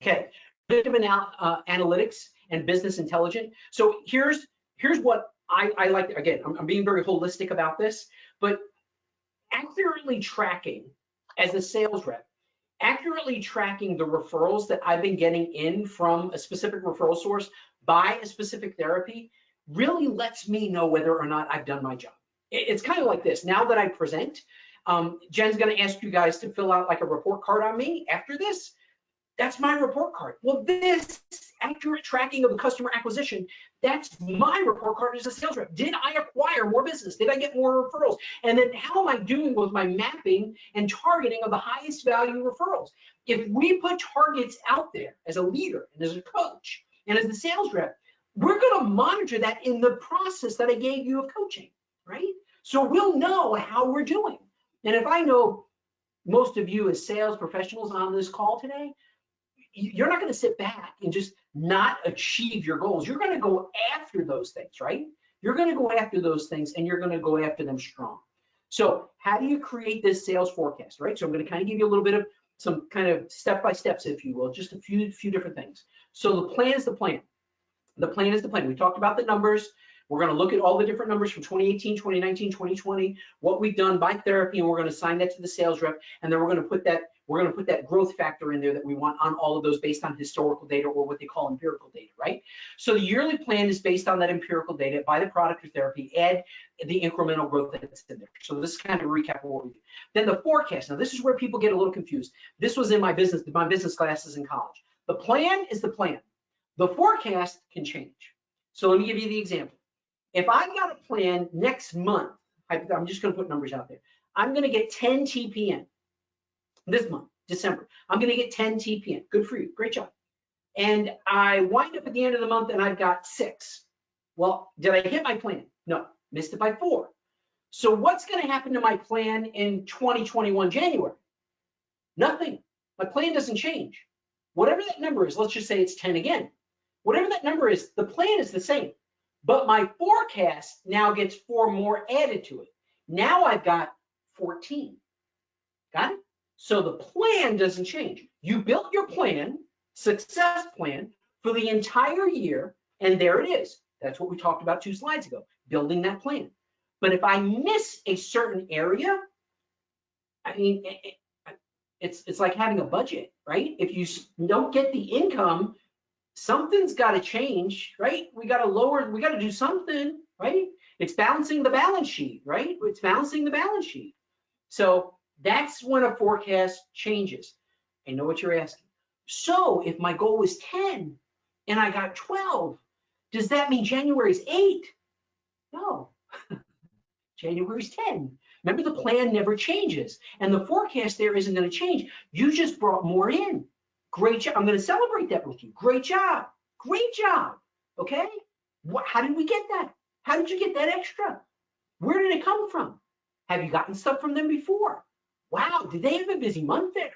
Okay, predictive analytics and business intelligence. So here's what I like. Again, I'm being very holistic about this, but accurately tracking as a sales rep, accurately tracking the referrals that I've been getting in from a specific referral source, by a specific therapy really lets me know whether or not I've done my job. It's kind of like this. Now that I present, Jen's going to ask you guys to fill out like a report card on me after this. That's my report card. Well, this accurate tracking of the customer acquisition, that's my report card as a sales rep. Did I acquire more business? Did I get more referrals? And then how am I doing with my mapping and targeting of the highest value referrals? If we put targets out there as a leader and as a coach and as the sales rep, we're going to monitor that in the process that I gave you of coaching, right? So we'll know how we're doing. And if I know most of you as sales professionals on this call today, you're not going to sit back and just not achieve your goals. You're going to go after those things, right? You're going to go after those things and you're going to go after them strong. So how do you create this sales forecast, right? So I'm going to kind of give you a little bit of some kind of step-by-steps, if you will, just a few different things. So the plan is the plan. The plan is the plan. We talked about the numbers. We're going to look at all the different numbers from 2018, 2019, 2020, what we've done by therapy, and we're going to assign that to the sales rep, and then we're going to put that growth factor in there that we want on all of those based on historical data or what they call empirical data, right? So the yearly plan is based on that empirical data. Buy the product or therapy, add the incremental growth that's in there. So this is kind of a recap of what we do. Then the forecast. Now this is where people get a little confused. This was in my business classes in college. The plan is the plan. The forecast can change. So let me give you the example. If I've got a plan next month, I'm just going to put numbers out there. I'm going to get 10 TPN this month, December. I'm going to get 10 TPN. Good for you. Great job. And I wind up at the end of the month and I've got 6. Well, did I hit my plan? No, missed it by 4. So what's going to happen to my plan in 2021 January? Nothing. My plan doesn't change. Whatever that number is, let's just say it's 10 again. Whatever that number is, the plan is the same. But my forecast now gets 4 more added to it. Now I've got 14. Got it? So the plan doesn't change. You built your plan, success plan, for the entire year, and there it is. That's what we talked about 2 slides ago, building that plan. But if I miss a certain area, I mean, it's like having a budget, right? If you don't get the income, something's got to change, right? We got to do something, right? It's balancing the balance sheet, right? It's balancing the balance sheet. So that's when a forecast changes. I know what you're asking. So if my goal was 10 and I got 12, does that mean January's 8? No, January's 10. Remember, the plan never changes and the forecast there isn't going to change. You just brought more in. Great job. I'm going to celebrate that with you. Great job. Great job. Okay? How did we get that? How did you get that extra? Where did it come from? Have you gotten stuff from them before? Wow, did they have a busy month there?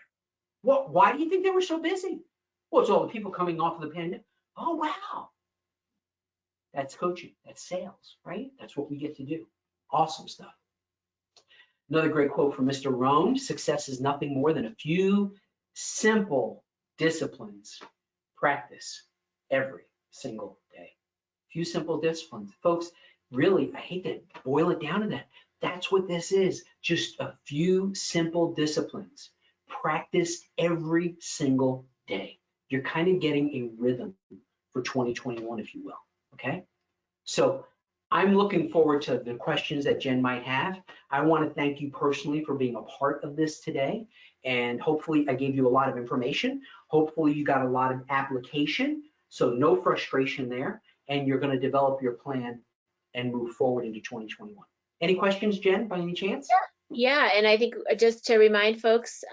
Well, why do you think they were so busy? Well, it's all the people coming off of the pandemic. Oh, wow. That's coaching. That's sales, right? That's what we get to do. Awesome stuff. Another great quote from Mr. Rohn: success is nothing more than a few simple disciplines practice every single day. Few simple disciplines. Folks, really, I hate to boil it down to that. That's what this is. Just a few simple disciplines practiced every single day. You're kind of getting a rhythm for 2021, if you will. Okay? So I'm looking forward to the questions that Jen might have. I want to thank you personally for being a part of this today. And hopefully I gave you a lot of information. Hopefully you got a lot of application. So no frustration there. And you're going to develop your plan and move forward into 2021. Any questions, Jen, by any chance? Yeah, and I think just to remind folks,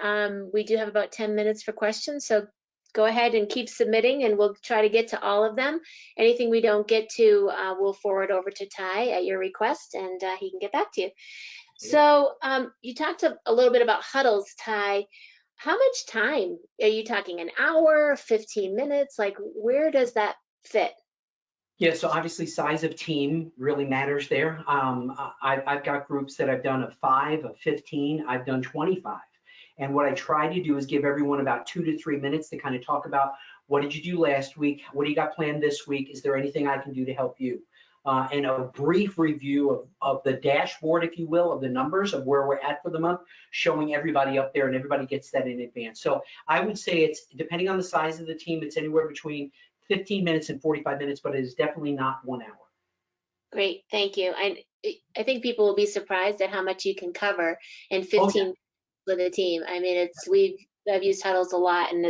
we do have about 10 minutes for questions. So go ahead and keep submitting and we'll try to get to all of them. Anything we don't get to, we'll forward over to Ty at your request and he can get back to you. So you talked a little bit about huddles, Ty. How much time? Are you talking an hour, 15 minutes? Like, where does that fit? Yeah, so obviously size of team really matters there. I've got groups that I've done of 5, of 15, I've done 25. And what I try to do is give everyone about 2 to 3 minutes to kind of talk about, what did you do last week? What do you got planned this week? Is there anything I can do to help you? And a brief review of the dashboard, if you will, of the numbers of where we're at for the month, showing everybody up there, and everybody gets that in advance. So I would say it's, depending on the size of the team, it's anywhere between 15 minutes and 45 minutes, but it is definitely not 1 hour. Great, thank you. I think people will be surprised at how much you can cover in Oh, 15 minutes with a team. I mean, I've used huddles a lot, and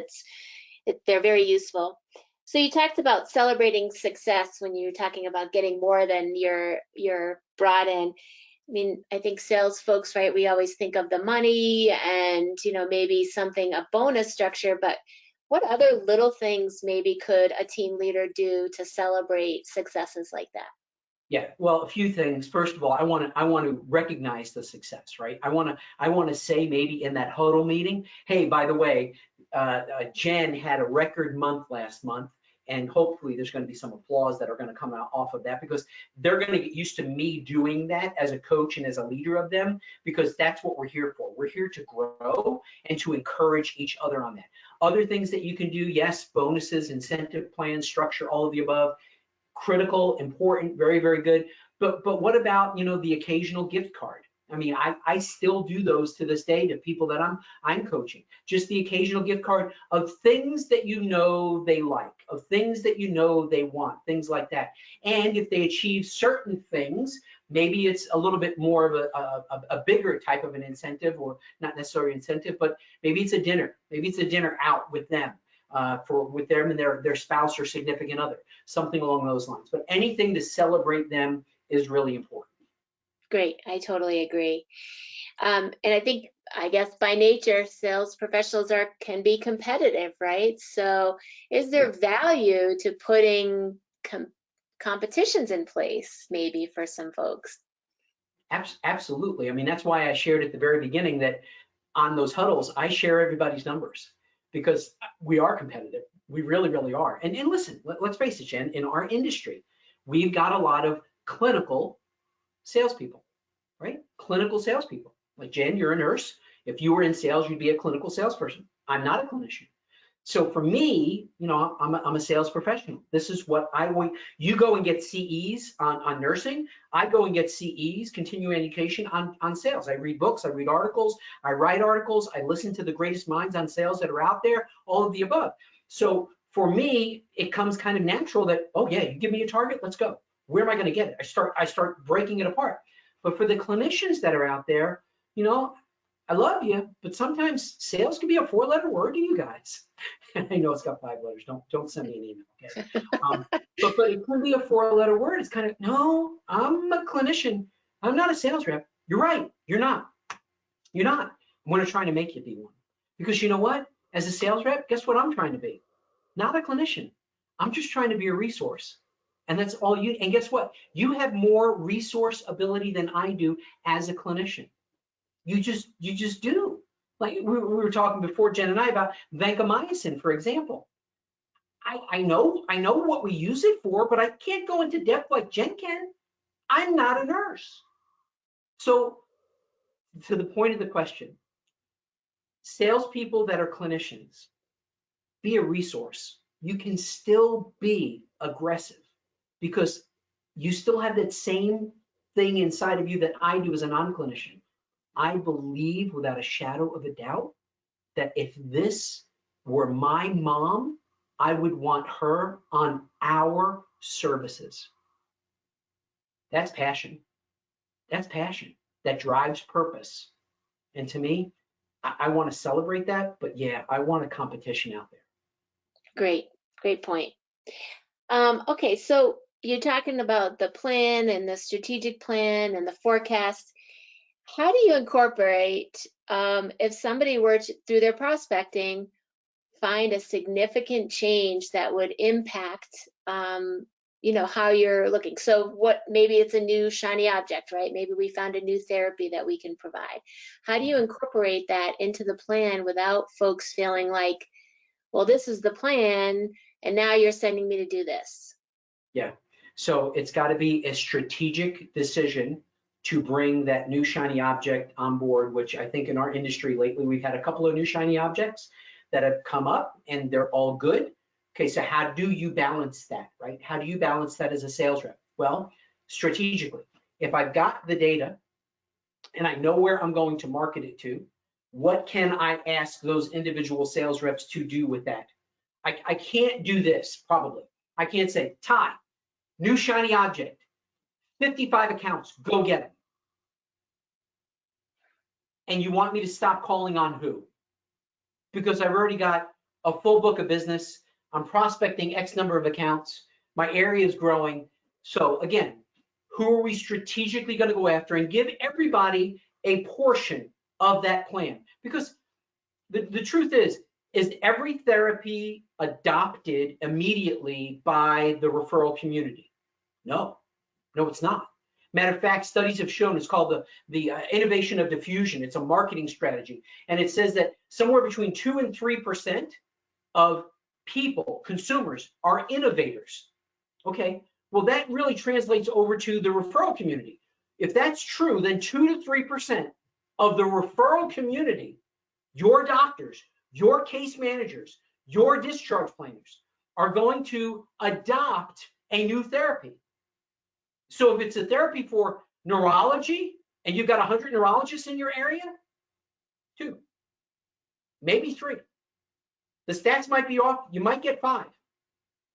they're very useful. So you talked about celebrating success when you're talking about getting more than you're brought in. I mean, I think sales folks, right, we always think of the money and, maybe something, a bonus structure, but what other little things maybe could a team leader do to celebrate successes like that? Yeah, well, a few things. First of all, I want to recognize the success, right? I want to say maybe in that huddle meeting, hey, by the way, Jen had a record month last month, and hopefully there's going to be some applause that are going to come out off of that, because they're going to get used to me doing that as a coach and as a leader of them, because that's what we're here for. We're here to grow and to encourage each other on that. Other things that you can do, yes, bonuses, incentive plans, structure, all of the above. Critical, important, very, very good. But what about, the occasional gift card? I mean, I still do those to this day to people that I'm coaching. Just the occasional gift card of things that they like, of things that they want, things like that. And if they achieve certain things, maybe it's a little bit more of a bigger type of an incentive, or not necessarily incentive, but maybe it's a dinner. Maybe it's a dinner out with them. With them and their spouse or significant other, something along those lines. But anything to celebrate them is really important. Great, I totally agree. And I guess by nature, sales professionals can be competitive, right? So is there value to putting competitions in place maybe for some folks? Absolutely. I mean, that's why I shared at the very beginning that on those huddles, I share everybody's numbers, because we are competitive. We really, really are. And listen, let's face it, Jen, in our industry, we've got a lot of clinical salespeople, right? Clinical salespeople. Like Jen, you're a nurse. If you were in sales, you'd be a clinical salesperson. I'm not a clinician. So for me, I'm a sales professional. This is what I want. You go and get CEs on nursing. I go and get CEs, continuing education, on sales. I read books, I read articles, I write articles, I listen to the greatest minds on sales that are out there, all of the above. So for me, it comes kind of natural that, oh yeah, you give me a target, let's go. Where am I going to get it? I start breaking it apart. But for the clinicians that are out there, I love you, but sometimes sales can be a 4-letter word to you guys. I know it's got 5 letters. Don't send me an email, okay? But it can be a 4-letter word. It's kind of, no, I'm a clinician. I'm not a sales rep. You're right. You're not. You're not. I'm going to try to make you be one. Because you know what? As a sales rep, guess what I'm trying to be? Not a clinician. I'm just trying to be a resource. And that's all you, and guess what? You have more resource ability than I do as a clinician. You just do. Like we were talking before, Jen and I, about vancomycin, for example. I know what we use it for, but I can't go into depth like Jen can. I'm not a nurse. So to the point of the question, salespeople that are clinicians, be a resource. You can still be aggressive, because you still have that same thing inside of you that I do as a non-clinician. I believe without a shadow of a doubt that if this were my mom, I would want her on our services. That's passion. That's passion. That drives purpose. And to me, I want to celebrate that, but yeah, I want a competition out there. Great point. Okay, so you're talking about the plan and the strategic plan and the forecast. How do you incorporate if somebody were to, through their prospecting, find a significant change that would impact how you're looking? So maybe it's a new shiny object, right? Maybe we found a new therapy that we can provide. How do you incorporate that into the plan without folks feeling like, well, this is the plan and now you're sending me to do this? Yeah, so it's got to be a strategic decision to bring that new shiny object on board, which I think in our industry lately, we've had a couple of new shiny objects that have come up and they're all good. Okay, so how do you balance that, right? How do you balance that as a sales rep? Well, strategically, if I've got the data and I know where I'm going to market it to, what can I ask those individual sales reps to do with that? I can't do this, probably. I can't say, Ty, new shiny object, 55 accounts, go get them. And you want me to stop calling on who? Because I've already got a full book of business. I'm prospecting X number of accounts. My area is growing. So again, who are we strategically going to go after and give everybody a portion of that plan? Because the truth is every therapy adopted immediately by the referral community? No, it's not. Matter of fact, studies have shown it's called the innovation of diffusion. It's a marketing strategy. And it says that somewhere between 2 and 3% of people, consumers, are innovators. Okay, well, that really translates over to the referral community. If that's true, then 2 to 3% of the referral community, your doctors, your case managers, your discharge planners, are going to adopt a new therapy. So if it's a therapy for neurology and you've got 100 neurologists in your area, 2, maybe 3. The stats might be off, you might get 5.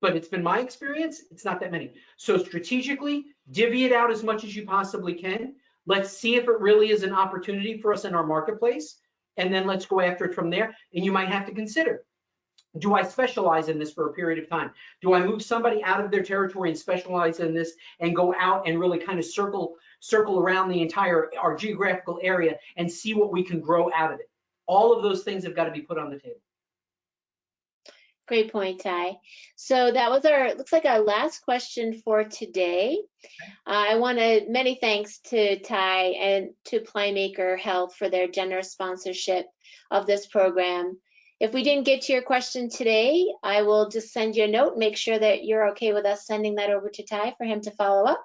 But it's been my experience, it's not that many. So strategically, divvy it out as much as you possibly can. Let's see if it really is an opportunity for us in our marketplace. And then let's go after it from there. And you might have to consider, do I specialize in this for a period of time? Do I move somebody out of their territory and specialize in this and go out and really kind of circle around the entire, our geographical area and see what we can grow out of it? All of those things have got to be put on the table. Great point, Ty. So that was looks like our last question for today. I want to, many thanks to Ty and to Playmaker Health for their generous sponsorship of this program. If we didn't get to your question today, I will just send you a note, make sure that you're okay with us sending that over to Ty for him to follow up.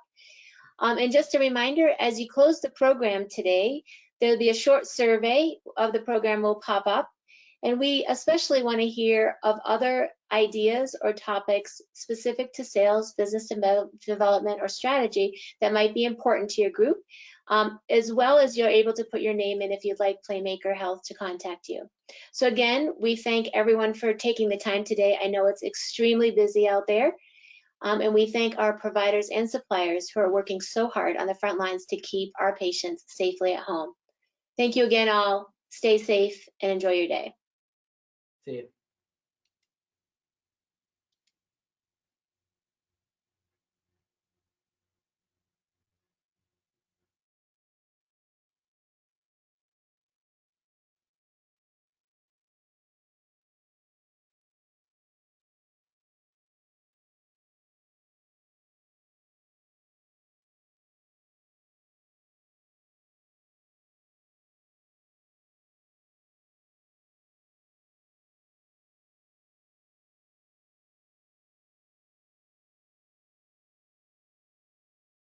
And just a reminder, as you close the program today, there'll be a short survey of the program will pop up. And we especially want to hear of other ideas or topics specific to sales, business development, or strategy that might be important to your group, as well as you're able to put your name in if you'd like Playmaker Health to contact you. So again, we thank everyone for taking the time today. I know it's extremely busy out there. And we thank our providers and suppliers who are working so hard on the front lines to keep our patients safely at home. Thank you again all. Stay safe and enjoy your day. See you.